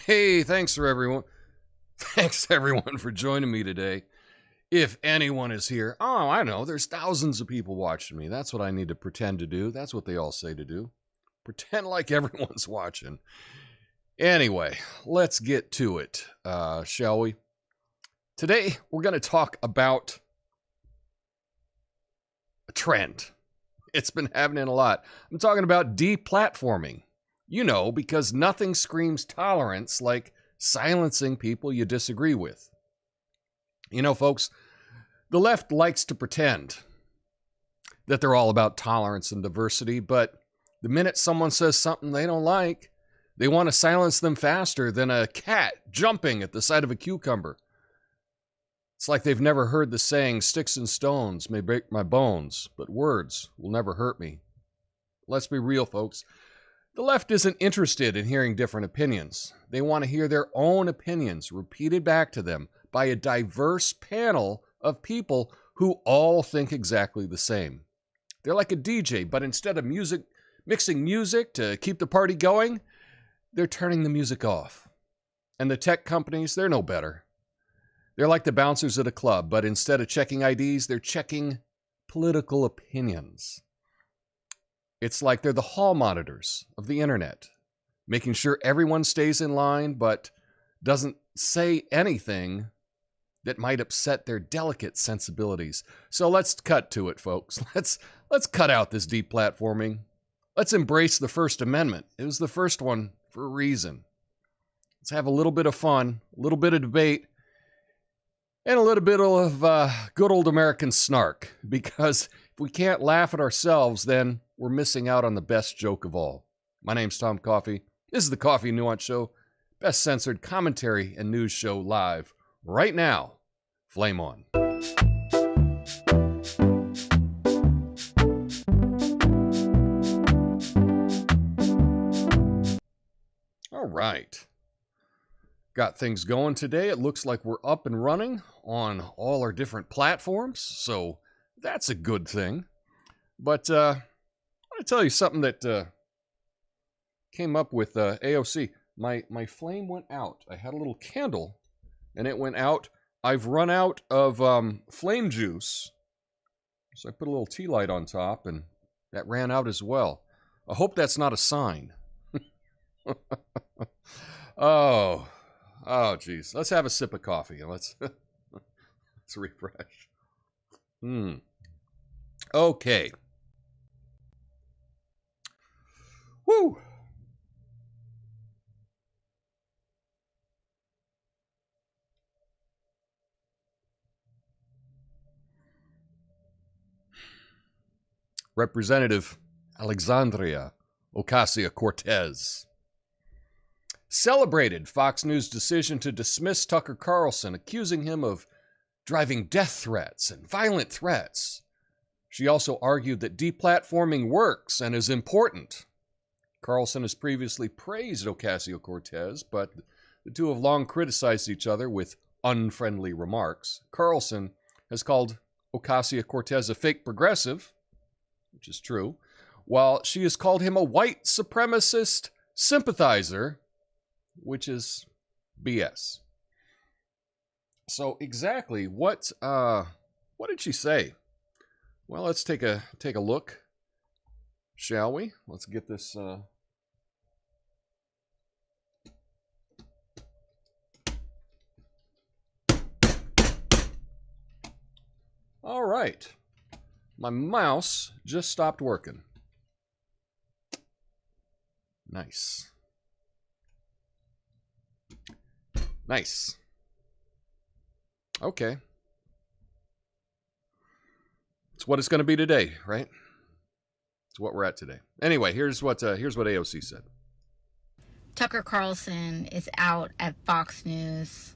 Hey, thanks everyone for joining me today. If anyone is here, I know, there's thousands of people watching me. That's what I need to pretend to do. That's what they all say to do. Pretend like everyone's watching. Anyway, let's get to it, shall we? Today, we're going to talk about a trend. It's been happening a lot. I'm talking about deplatforming. You know, because nothing screams tolerance like silencing people you disagree with. You know, folks, the left likes to pretend that they're all about tolerance and diversity, but the minute someone says something they don't like, they want to silence them faster than a cat jumping at the sight of a cucumber. It's like they've never heard the saying, sticks and stones may break my bones, but words will never hurt me. Let's be real, folks. The left isn't interested in hearing different opinions. They want to hear their own opinions repeated back to them by a diverse panel of people who all think exactly the same. They're like a DJ, but instead of mixing music to keep the party going, they're turning the music off. And the tech companies, they're no better. They're like the bouncers at a club, but instead of checking IDs, they're checking political opinions. It's like they're the hall monitors of the internet, making sure everyone stays in line but doesn't say anything that might upset their delicate sensibilities. So let's cut to it, folks. Let's cut out this deplatforming. Let's embrace the First Amendment. It was the first one for a reason. Let's have a little bit of fun, a little bit of debate, and a little bit of good old American snark. Because if we can't laugh at ourselves, then we're missing out on the best joke of all. My name's Tom Coffee. This is the Coffee Nuance Show, best censored commentary and news show live right now. Flame on. All right. Got things going today. It looks like we're up and running on all our different platforms, so that's a good thing. But I want to tell you something that came up with AOC. My flame went out. I had a little candle, and it went out. I've run out of flame juice, so I put a little tea light on top, and that ran out as well. I hope that's not a sign. Oh, geez. Let's have a sip of coffee. Let's refresh. Okay. Woo! Representative Alexandria Ocasio-Cortez celebrated Fox News' decision to dismiss Tucker Carlson, accusing him of driving death threats and violent threats. She also argued that deplatforming works and is important. Carlson has previously praised Ocasio-Cortez, but the two have long criticized each other with unfriendly remarks. Carlson has called Ocasio-Cortez a fake progressive, which is true, while she has called him a white supremacist sympathizer, which is BS. So exactly what did she say? Well, let's take a look, shall we? Let's get this All right. My mouse just stopped working. Nice. Nice. Okay. It's what it's going to be today, right? It's what we're at today. Anyway, here's what AOC said. Tucker Carlson is out at Fox News.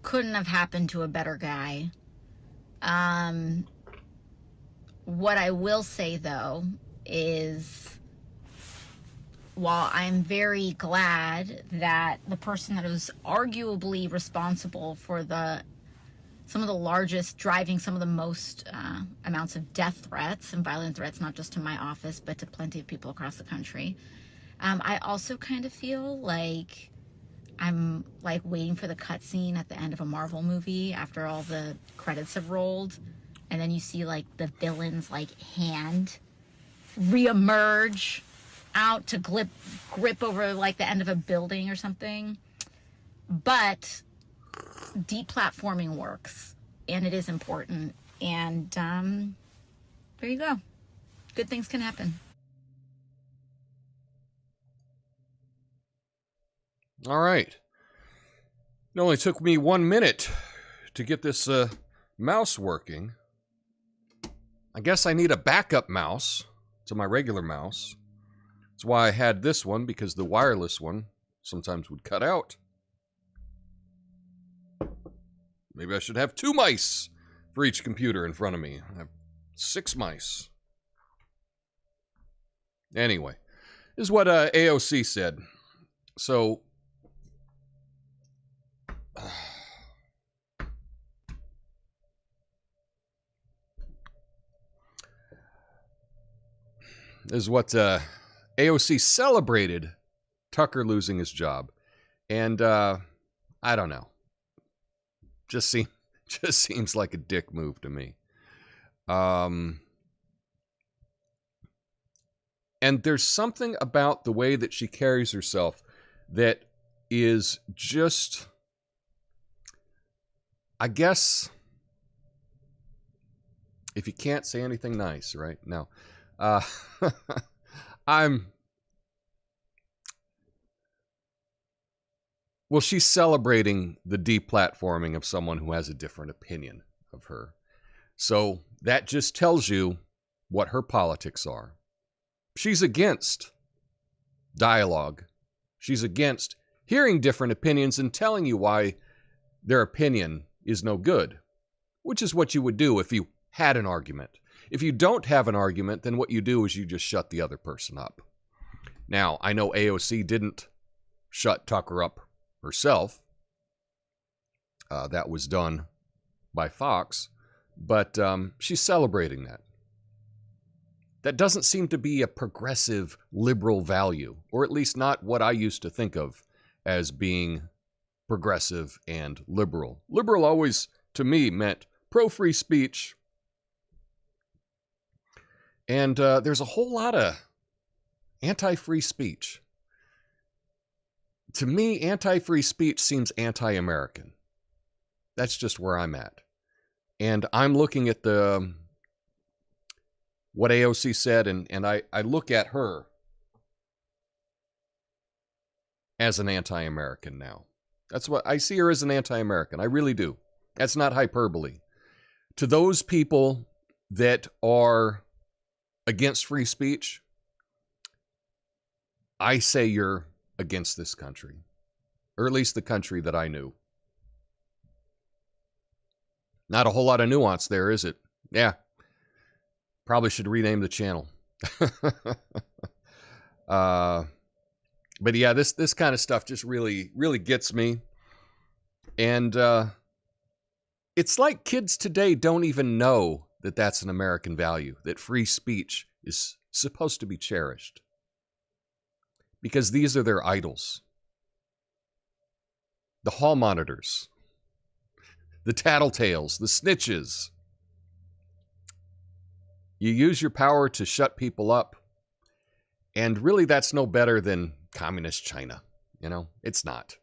Couldn't have happened to a better guy. What I will say, though, is while I'm very glad that the person that was arguably responsible for the some of the largest, driving some of the most amounts of death threats and violent threats, not just to my office, but to plenty of people across the country. I also kind of feel like I'm like waiting for the cutscene at the end of a Marvel movie after all the credits have rolled, and then you see like the villain's like hand reemerge out to grip over like the end of a building or something. But deplatforming works, and it is important, and there you go. Good things can happen. All right. It only took me 1 minute to get this mouse working. I guess I need a backup mouse to my regular mouse. That's why I had this one, because the wireless one sometimes would cut out. Maybe I should have 2 mice for each computer in front of me. I have 6 mice. Anyway, this is what AOC said. So, this is what AOC celebrated Tucker losing his job. And I don't know. Just seems like a dick move to me. And there's something about the way that she carries herself that is just, I guess, if you can't say anything nice, right? No. Well, she's celebrating the deplatforming of someone who has a different opinion of her. So that just tells you what her politics are. She's against dialogue. She's against hearing different opinions and telling you why their opinion is no good, which is what you would do if you had an argument. If you don't have an argument, then what you do is you just shut the other person up. Now, I know AOC didn't shut Tucker up herself. That was done by Fox, but she's celebrating that. That doesn't seem to be a progressive liberal value, or at least not what I used to think of as being progressive and liberal. Liberal always, to me, meant pro-free speech, and there's a whole lot of anti-free speech. To me, anti-free speech seems anti-American. That's just where I'm at. And I'm looking at what AOC said, and I look at her as an anti-American now. That's what I see her as, an anti-American. I really do. That's not hyperbole. To those people that are against free speech, I say you're against this country, or at least the country that I knew. Not a whole lot of nuance there, is it? Yeah. Probably should rename the channel. But yeah, this kind of stuff just really, really gets me. And it's like kids today don't even know that that's an American value, that free speech is supposed to be cherished. Because these are their idols. The hall monitors, the tattletales, the snitches. You use your power to shut people up, and really that's no better than communist China. You know, it's not.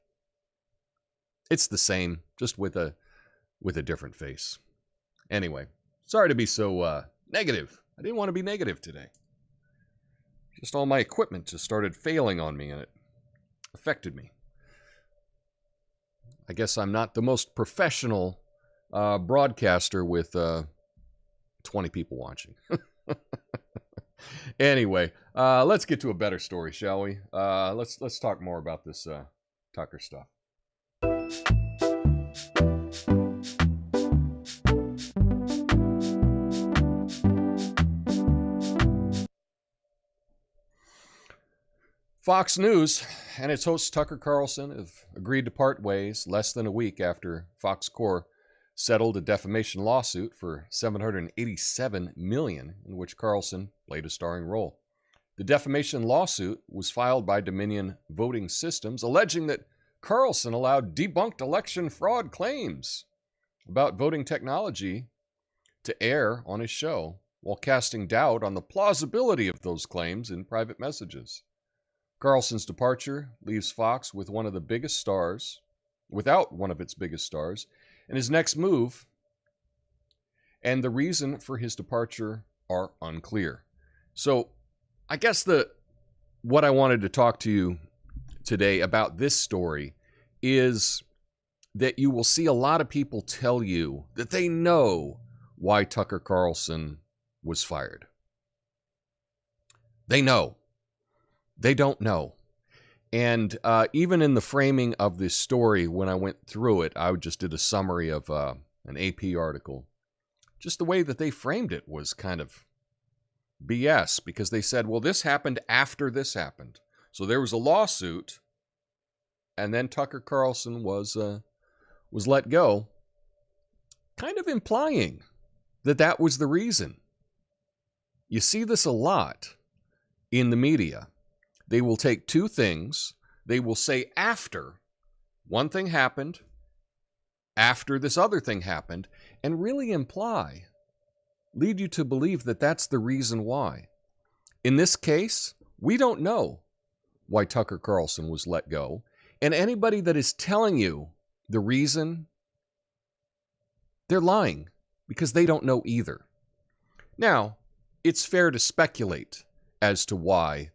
It's the same, just with a different face. Anyway, sorry to be so negative. I didn't want to be negative today. Just all my equipment just started failing on me, and it affected me. I guess I'm not the most professional broadcaster with 20 people watching. Anyway, let's get to a better story, shall we? Let's talk more about this Tucker stuff. Fox News and its host Tucker Carlson have agreed to part ways less than a week after Fox Corp settled a defamation lawsuit for $787 million in which Carlson played a starring role. The defamation lawsuit was filed by Dominion Voting Systems, alleging that Carlson allowed debunked election fraud claims about voting technology to air on his show while casting doubt on the plausibility of those claims in private messages. Carlson's departure leaves Fox with one of the biggest stars, without one of its biggest stars, and his next move and the reason for his departure are unclear. So I guess what I wanted to talk to you today about this story is that you will see a lot of people tell you that they know why Tucker Carlson was fired. They know. They don't know. And even in the framing of this story, when I went through it, I just did a summary of an AP article. Just the way that they framed it was kind of BS, because they said, well, this happened after this happened. So there was a lawsuit, and then Tucker Carlson was let go, kind of implying that that was the reason. You see this a lot in the media. They will take two things. They will say after one thing happened, after this other thing happened, and really imply, lead you to believe that that's the reason why. In this case, we don't know why Tucker Carlson was let go. And anybody that is telling you the reason, they're lying, because they don't know either. Now, it's fair to speculate as to why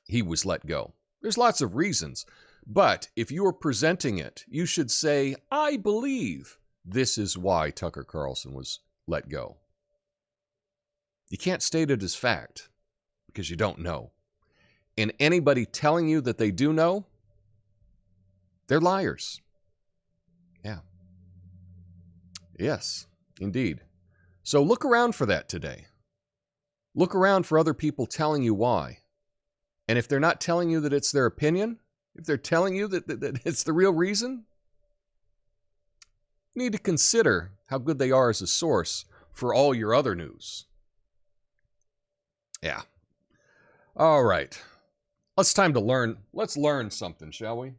he was let go. There's lots of reasons. But if you are presenting it, you should say, I believe this is why Tucker Carlson was let go. You can't state it as fact because you don't know. And anybody telling you that they do know, they're liars. Yeah. Yes, indeed. So look around for that today. Look around for other people telling you why. And if they're not telling you that it's their opinion, if they're telling you that it's the real reason, you need to consider how good they are as a source for all your other news. Yeah. All right. It's time to learn. Let's learn something, shall we?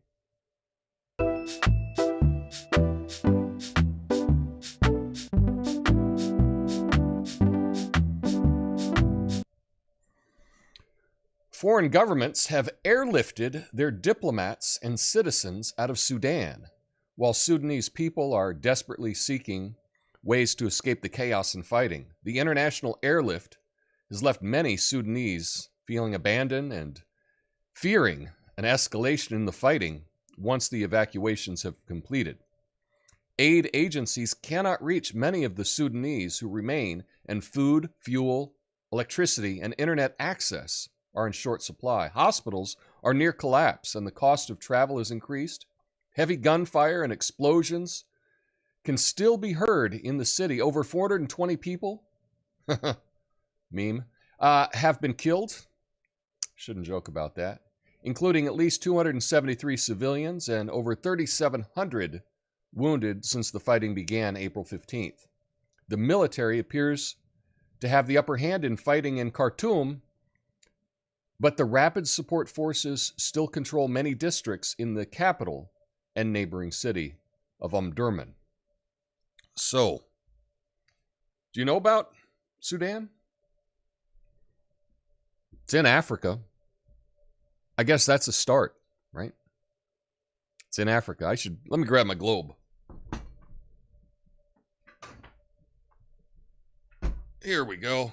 Foreign governments have airlifted their diplomats and citizens out of Sudan, while Sudanese people are desperately seeking ways to escape the chaos and fighting. The international airlift has left many Sudanese feeling abandoned and fearing an escalation in the fighting once the evacuations have completed. Aid agencies cannot reach many of the Sudanese who remain, and food, fuel, electricity, and internet access are in short supply. Hospitals are near collapse, and the cost of travel has increased. Heavy gunfire and explosions can still be heard in the city. Over 420 people, meme, have been killed. Shouldn't joke about that. Including at least 273 civilians and over 3,700 wounded since the fighting began April 15th. The military appears to have the upper hand in fighting in Khartoum, but the Rapid Support Forces still control many districts in the capital and neighboring city of Omdurman. So, do you know about Sudan? It's in Africa. I guess that's a start, right? It's in Africa. Let me grab my globe. Here we go.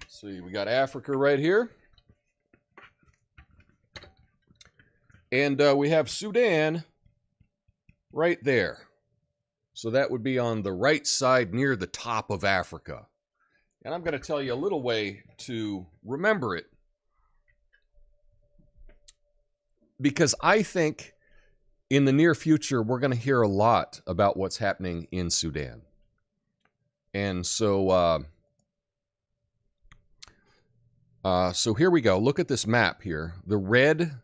See, we got Africa right here. And we have Sudan right there. So that would be on the right side near the top of Africa. And I'm going to tell you a little way to remember it, because I think in the near future, we're going to hear a lot about what's happening in Sudan. And so So here we go. Look at this map here. The red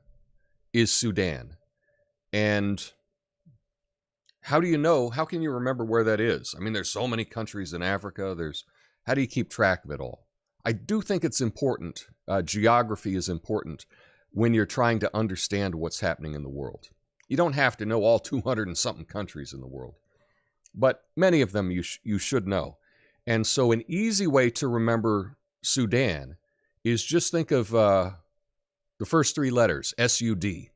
is Sudan. And how do you know? How can you remember where that is? I mean, there's so many countries in Africa. How do you keep track of it all? I do think it's important. Geography is important when you're trying to understand what's happening in the world. You don't have to know all 200 and something countries in the world, but many of them you should know. And so an easy way to remember Sudan is just think of the first three letters, S-U-D.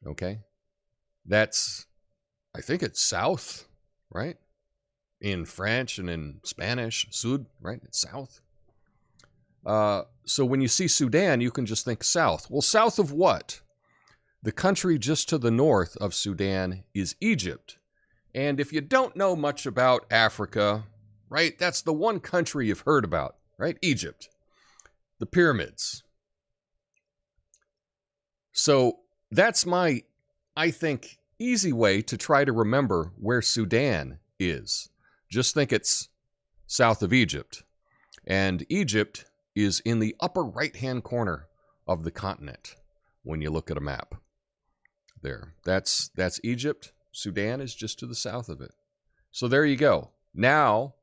Okay? That's, I think it's south, right? In French and in Spanish, Sud, right? It's south. So when you see Sudan, you can just think south. Well, south of what? The country just to the north of Sudan is Egypt. And if you don't know much about Africa, right, that's the one country you've heard about, right? Egypt. The pyramids. So that's my, I think, easy way to try to remember where Sudan is. Just think it's south of Egypt. And Egypt is in the upper right-hand corner of the continent when you look at a map. There. That's Egypt. Sudan is just to the south of it. So there you go. Now,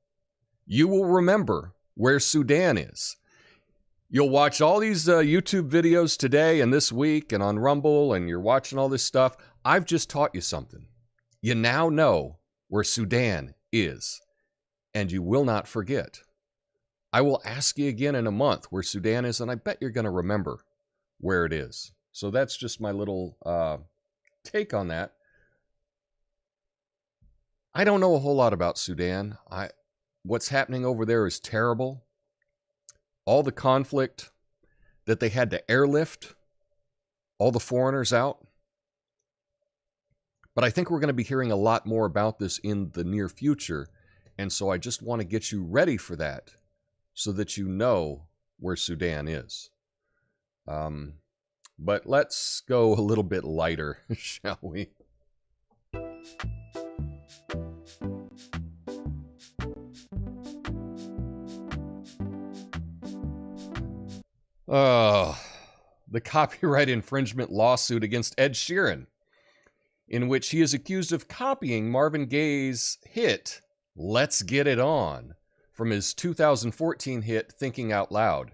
you will remember where Sudan is. You'll watch all these YouTube videos today and this week and on Rumble, and you're watching all this stuff. I've just taught you something. You now know where Sudan is, and you will not forget. I will ask you again in a month where Sudan is, and I bet you're going to remember where it is. So that's just my little take on that. I don't know a whole lot about Sudan. What's happening over there is terrible. All the conflict that they had to airlift, all the foreigners out. But I think we're going to be hearing a lot more about this in the near future. And so I just want to get you ready for that so that you know where Sudan is. But let's go a little bit lighter, shall we? The copyright infringement lawsuit against Ed Sheeran, in which he is accused of copying Marvin Gaye's hit, Let's Get It On, from his 2014 hit, Thinking Out Loud,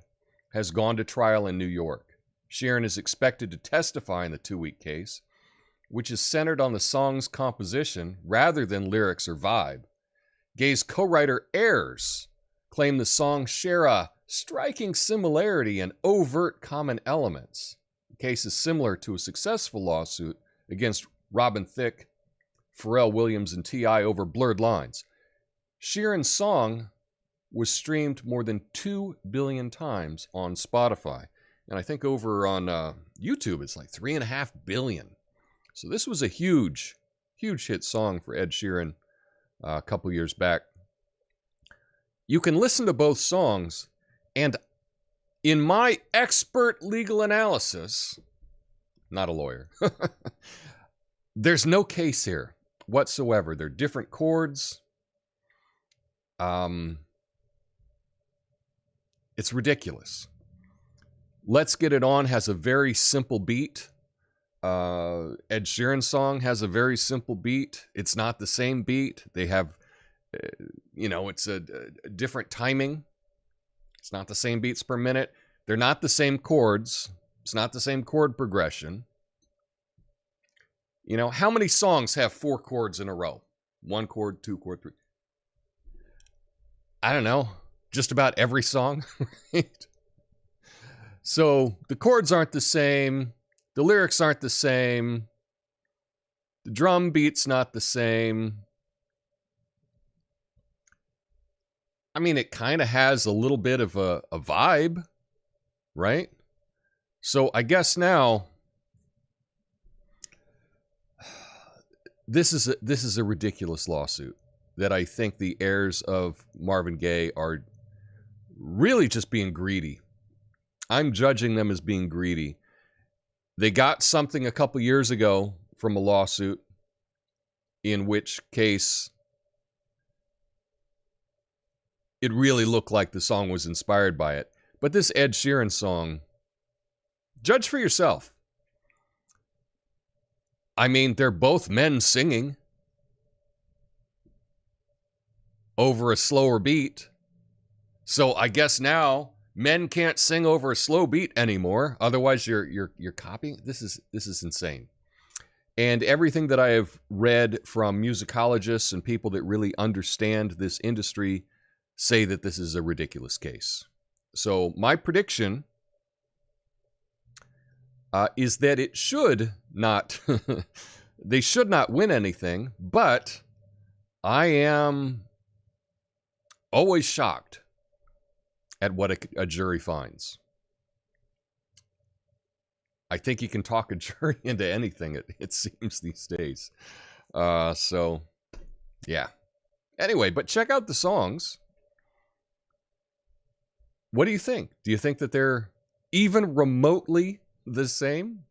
has gone to trial in New York. Sheeran is expected to testify in the 2-week case, which is centered on the song's composition rather than lyrics or vibe. Gaye's co-writer heirs claim the songs share a striking similarity and overt common elements. The case is similar to a successful lawsuit against Robin Thicke, Pharrell Williams, and T.I. over Blurred Lines. Sheeran's song was streamed more than 2 billion times on Spotify. And I think over on YouTube, it's like 3.5 billion. So this was a huge, huge hit song for Ed Sheeran a couple years back. You can listen to both songs, and in my expert legal analysis, not a lawyer, there's no case here whatsoever. They're different chords. It's ridiculous. Let's Get It On has a very simple beat. Ed Sheeran's song has a very simple beat. It's not the same beat. They have, it's a different timing. It's not the same beats per minute. They're not the same chords. It's not the same chord progression. You know, how many songs have 4 chords in a row? 1 chord, 2 chord, 3. I don't know. Just about every song, right? So the chords aren't the same. The lyrics aren't the same. The drum beat's not the same. I mean, it kind of has a little bit of a vibe, right? So I guess now this is a ridiculous lawsuit that I think the heirs of Marvin Gaye are really just being greedy. I'm judging them as being greedy. They got something a couple years ago from a lawsuit, in which case it really looked like the song was inspired by it. But this Ed Sheeran song, judge for yourself. I mean, they're both men singing over a slower beat. So I guess now men can't sing over a slow beat anymore. Otherwise, you're copying. This is insane. And everything that I have read from musicologists and people that really understand this industry say that this is a ridiculous case. So my prediction is that it should not, they should not win anything, but I am always shocked at what a jury finds. I think you can talk a jury into anything, it seems these days. So, yeah. Anyway, but check out the songs. What do you think? Do you think that they're even remotely the same?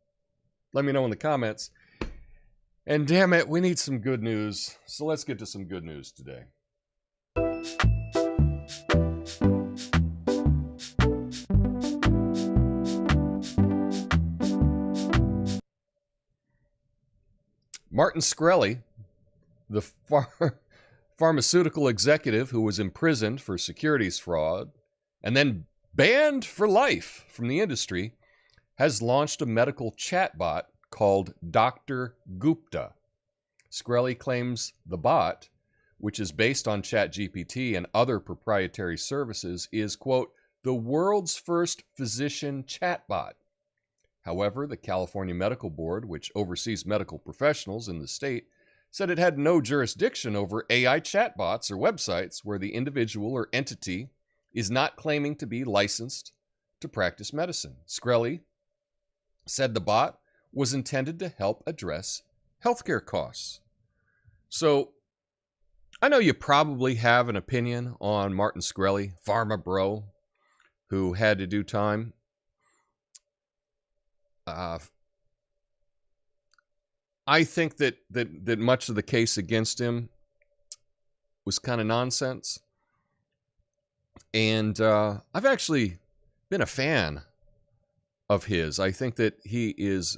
Let me know in the comments. And damn it, we need some good news. So let's get to some good news today. Martin Shkreli, the pharmaceutical executive who was imprisoned for securities fraud and then banned for life from the industry, has launched a medical chatbot called Dr. Gupta. Shkreli claims the bot, which is based on ChatGPT and other proprietary services, is, quote, the world's first physician chatbot. However, the California Medical Board, which oversees medical professionals in the state, said it had no jurisdiction over AI chatbots or websites where the individual or entity is not claiming to be licensed to practice medicine. Shkreli said the bot was intended to help address healthcare costs. So, I know you probably have an opinion on Martin Shkreli, pharma bro, who had to do time. I think that much of the case against him was kind of nonsense. And I've actually been a fan of his. I think that he is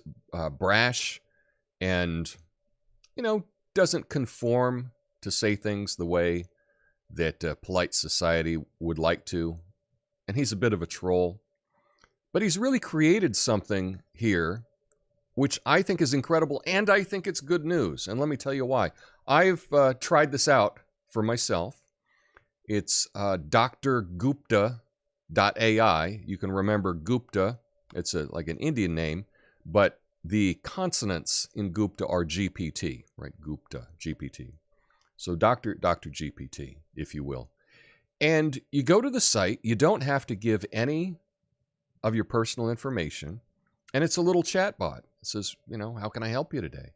brash and, doesn't conform to say things the way that polite society would like to. And he's a bit of a troll. But he's really created something here, which I think is incredible, and I think it's good news. And let me tell you why. I've tried this out for myself. It's drgupta.ai. You can remember Gupta. It's like an Indian name, but the consonants in Gupta are GPT, right? Gupta, GPT. So Dr. GPT, if you will. And you go to the site. You don't have to give any of your personal information. And it's a little chat bot. It says, how can I help you today?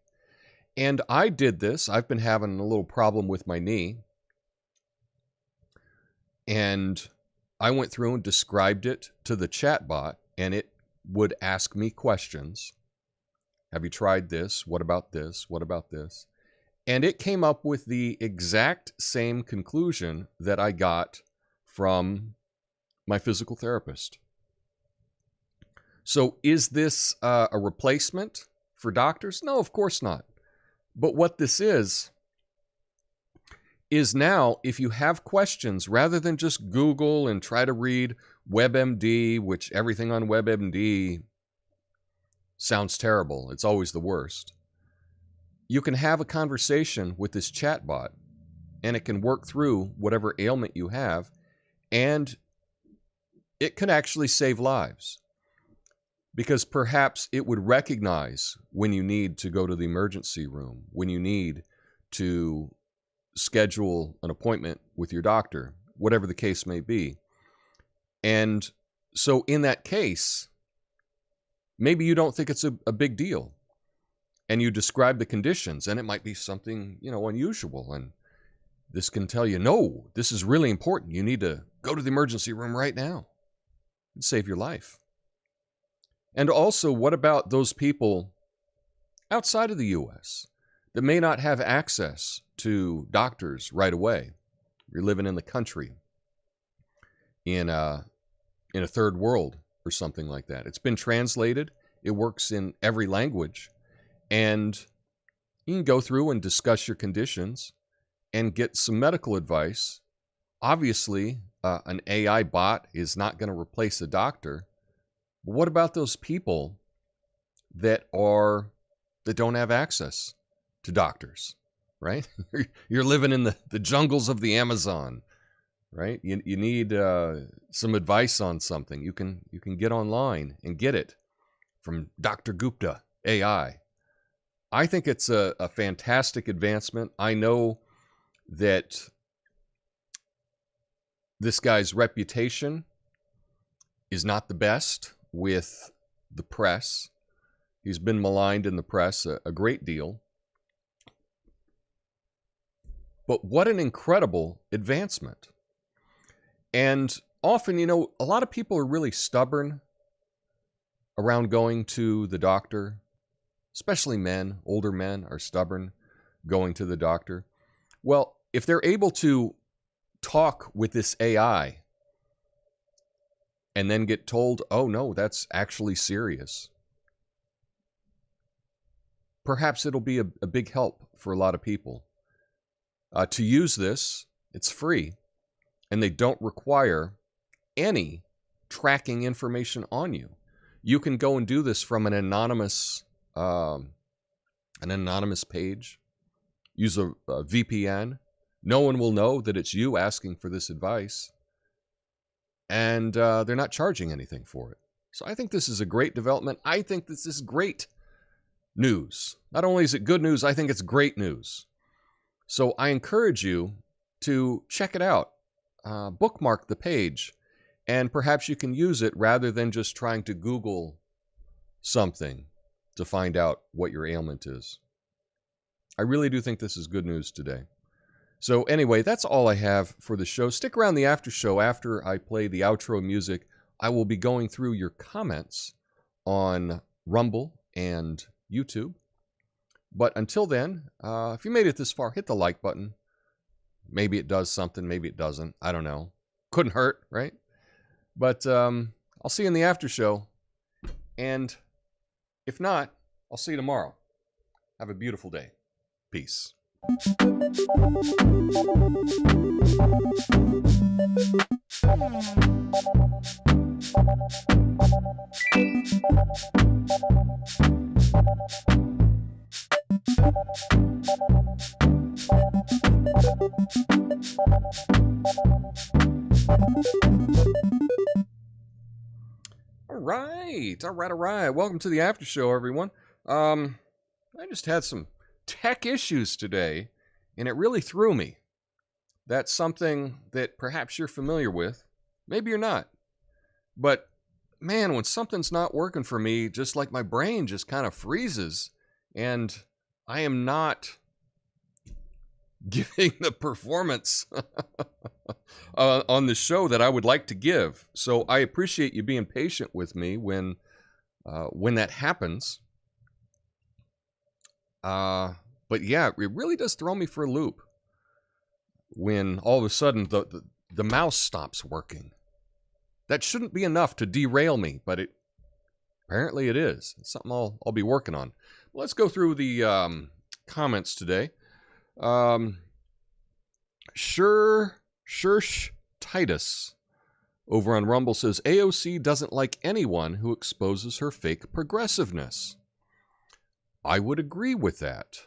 And I did this. I've been having a little problem with my knee. And I went through and described it to the chat bot, and it would ask me questions. Have you tried this? What about this? What about this? And it came up with the exact same conclusion that I got from my physical therapist. So is this a replacement for doctors? No, of course not. But what this is now, if you have questions, rather than just Google and try to read WebMD, which everything on WebMD sounds terrible. It's always the worst. You can have a conversation with this chatbot, and it can work through whatever ailment you have, and it can actually save lives. Because perhaps it would recognize when you need to go to the emergency room, when you need to schedule an appointment with your doctor, whatever the case may be. And so in that case, maybe you don't think it's a big deal. And you describe the conditions, and it might be something, unusual. And this can tell you, no, this is really important. You need to go to the emergency room right now. It'd save your life. And also, what about those people outside of the U.S. that may not have access to doctors right away? You're living in the country, in in a third world or something like that. It's been translated. It works in every language. And you can go through and discuss your conditions and get some medical advice. Obviously, an AI bot is not going to replace a doctor. But what about those people that don't have access to doctors, right? You're living in the jungles of the Amazon, right? You need some advice on something. You can get online and get it from Dr. Gupta AI. I think it's a fantastic advancement. I know that this guy's reputation is not the best with the press. He's been maligned in the press a great deal. But what an incredible advancement. And often, a lot of people are really stubborn around going to the doctor. Especially men, older men are stubborn going to the doctor. Well, if they're able to talk with this AI and then get told, oh no, that's actually serious, perhaps it'll be a big help for a lot of people. To use this, it's free, and they don't require any tracking information on you. You can go and do this from an anonymous page. Use a VPN. No one will know that it's you asking for this advice, and they're not charging anything for it. So I think this is a great development. I think this is great news. Not only is it good news, I think it's great news. So I encourage you to check it out. Bookmark the page, and perhaps you can use it rather than just trying to Google something to find out what your ailment is. I really do think this is good news today. So anyway, that's all I have for the show. Stick around the after show. After I play the outro music, I will be going through your comments on Rumble and YouTube. But until then, if you made it this far, hit the like button. Maybe it does something, maybe it doesn't. I don't know. Couldn't hurt, right? But I'll see you in the after show. And if not, I'll see you tomorrow. Have a beautiful day. Peace. All right. Welcome to the after show, everyone. I just had some tech issues today, and it really threw me. That's something that perhaps you're familiar with. Maybe you're not. But man, when something's not working for me, just like my brain just kind of freezes, and I am not giving the performance on the show that I would like to give. So I appreciate you being patient with me when that happens. But yeah, it really does throw me for a loop when all of a sudden the mouse stops working. That shouldn't be enough to derail me, but apparently it is. It's something I'll be working on. Let's go through the comments today. Titus over on Rumble says, AOC doesn't like anyone who exposes her fake progressiveness. I would agree with that.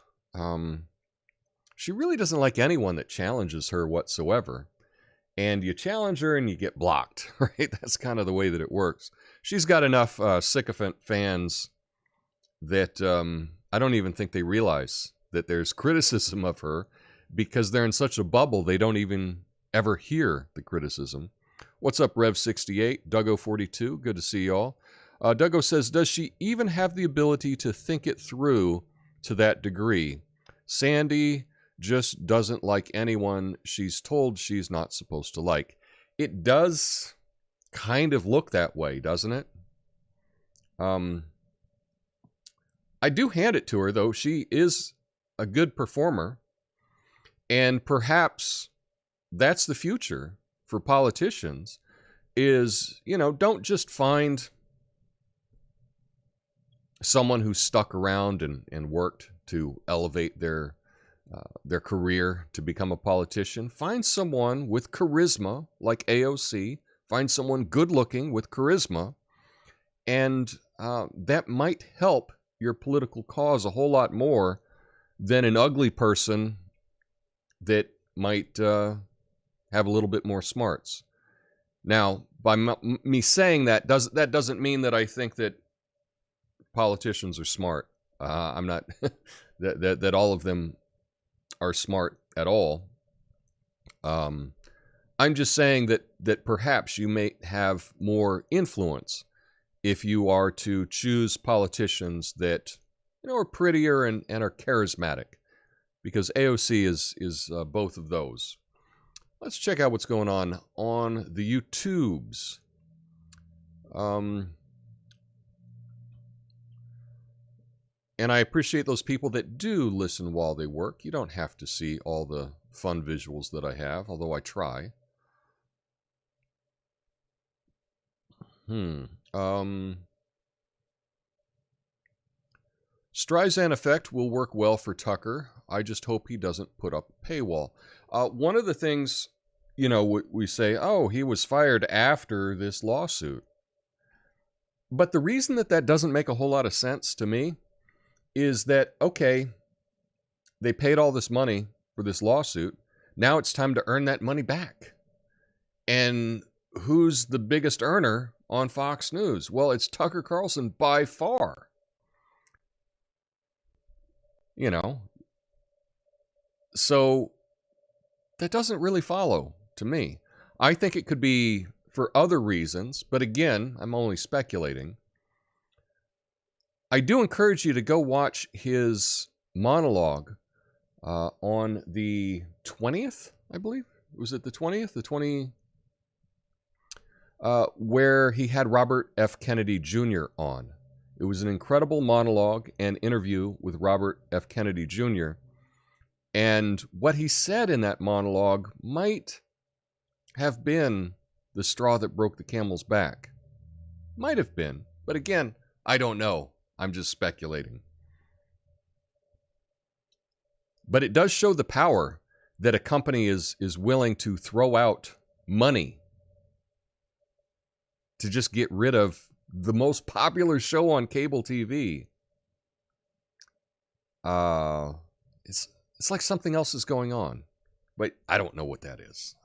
She really doesn't like anyone that challenges her whatsoever. And you challenge her and you get blocked, right? That's kind of the way that it works. She's got enough sycophant fans that I don't even think they realize that there's criticism of her, because they're in such a bubble they don't even ever hear the criticism. What's up, Rev68? Duggo42, good to see y'all. Duggo says, does she even have the ability to think it through to that degree? Sandy just doesn't like anyone she's told she's not supposed to like. It does kind of look that way, doesn't it? I do hand it to her, though. She is a good performer, and perhaps that's the future for politicians, is, don't just find someone who stuck around and worked to elevate their career to become a politician. Find someone with charisma like AOC. Find someone good looking with charisma, and that might help your political cause a whole lot more than an ugly person that might have a little bit more smarts. Now, by me saying that doesn't mean that I think that politicians are smart. I'm not that all of them are smart at all. I'm just saying that perhaps you may have more influence if you are to choose politicians that are prettier and are charismatic, because AOC is both of those. Let's check out what's going on the YouTubes. And I appreciate those people that do listen while they work. You don't have to see all the fun visuals that I have, although I try. Streisand effect will work well for Tucker. I just hope he doesn't put up a paywall. One of the things, we say, oh, he was fired after this lawsuit. But the reason that doesn't make a whole lot of sense to me is that, okay, they paid all this money for this lawsuit. Now it's time to earn that money back. And who's the biggest earner on Fox News? Well, it's Tucker Carlson by far. So that doesn't really follow to me. I think it could be for other reasons, but again, I'm only speculating. I do encourage you to go watch his monologue on the 20th, I believe. Was it the 20th? The 20... where he had Robert F. Kennedy Jr. on. It was an incredible monologue and interview with Robert F. Kennedy Jr. And what he said in that monologue might have been the straw that broke the camel's back. Might have been. But again, I don't know. I'm just speculating. But it does show the power that a company is willing to throw out money to just get rid of the most popular show on cable TV. It's like something else is going on. But I don't know what that is.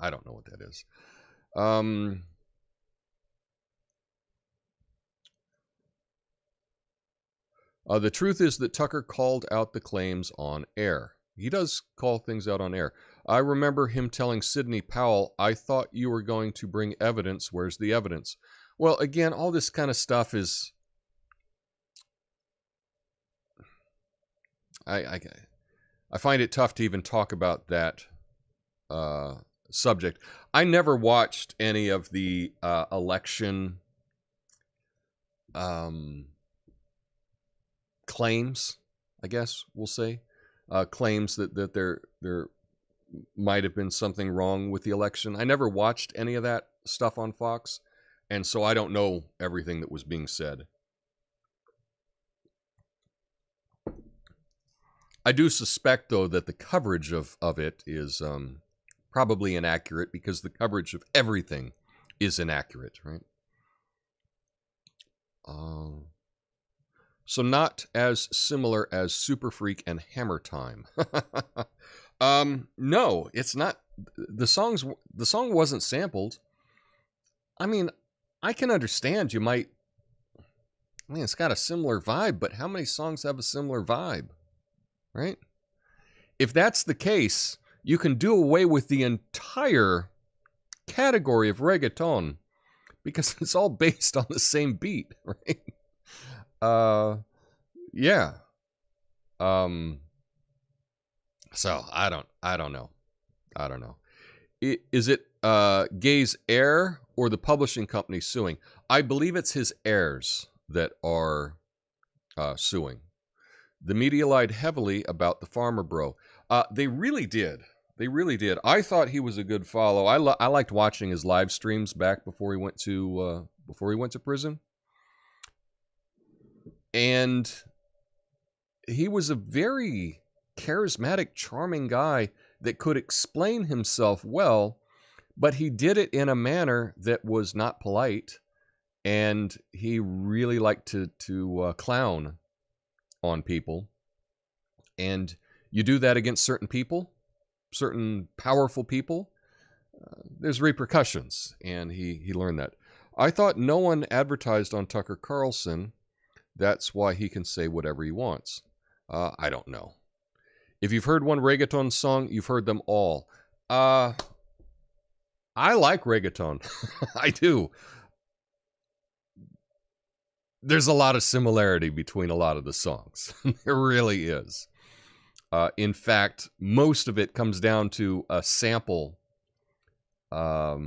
The truth is that Tucker called out the claims on air. He does call things out on air. I remember him telling Sidney Powell, I thought you were going to bring evidence. Where's the evidence? Well, again, all this kind of stuff is... I find it tough to even talk about that subject. I never watched any of the election claims, I guess we'll say. Claims that there might have been something wrong with the election. I never watched any of that stuff on Fox, and so I don't know everything that was being said. I do suspect, though, that the coverage of it is probably inaccurate, because the coverage of everything is inaccurate, right? So not as similar as Super Freak and Hammer Time. No, it's not. The song wasn't sampled. I mean, I can understand you might... I mean, it's got a similar vibe, but how many songs have a similar vibe? Right? If that's the case, you can do away with the entire category of reggaeton, because it's all based on the same beat, right? Yeah. So I don't know. Is it Gay's heir or the publishing company suing? I believe it's his heirs that are suing. The media lied heavily about the farmer bro. They really did. They really did. I thought he was a good follow. I liked watching his live streams back before he went to prison, and he was a very charismatic, charming guy that could explain himself well, but he did it in a manner that was not polite, and he really liked to clown on people. And you do that against certain people, certain powerful people, there's repercussions, and he learned that. I thought no one advertised on Tucker Carlson. That's why he can say whatever he wants. I don't know. If you've heard one reggaeton song, you've heard them all. I like reggaeton. I do. There's a lot of similarity between a lot of the songs. There really is. In fact, most of it comes down to a sample. A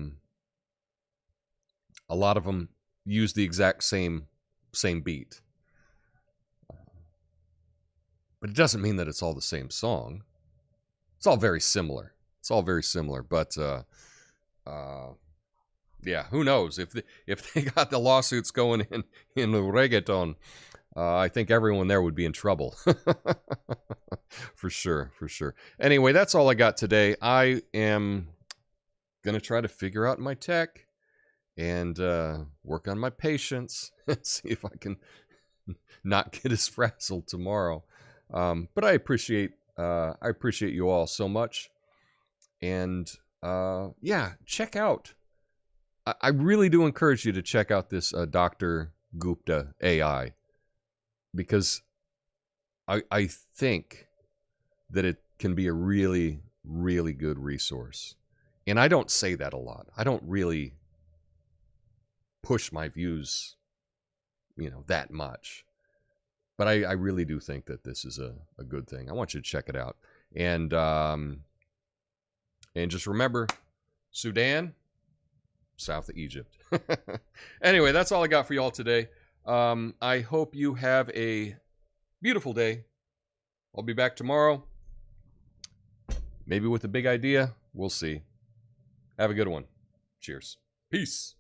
lot of them use the exact same beat. But it doesn't mean that it's all the same song. It's all very similar. But yeah, who knows? If they got the lawsuits going in the reggaeton, I think everyone there would be in trouble. For sure. Anyway, that's all I got today. I am going to try to figure out my tech and work on my patience and see if I can not get as frazzled tomorrow. But I appreciate you all so much. And yeah, check out. I really do encourage you to check out this Dr. Gupta AI, because I think that it can be a really, really good resource. And I don't say that a lot. I don't really push my views, that much. But I really do think that this is a good thing. I want you to check it out. And just remember, Sudan, south of Egypt. Anyway, that's all I got for y'all today. I hope you have a beautiful day. I'll be back tomorrow. Maybe with a big idea. We'll see. Have a good one. Cheers. Peace.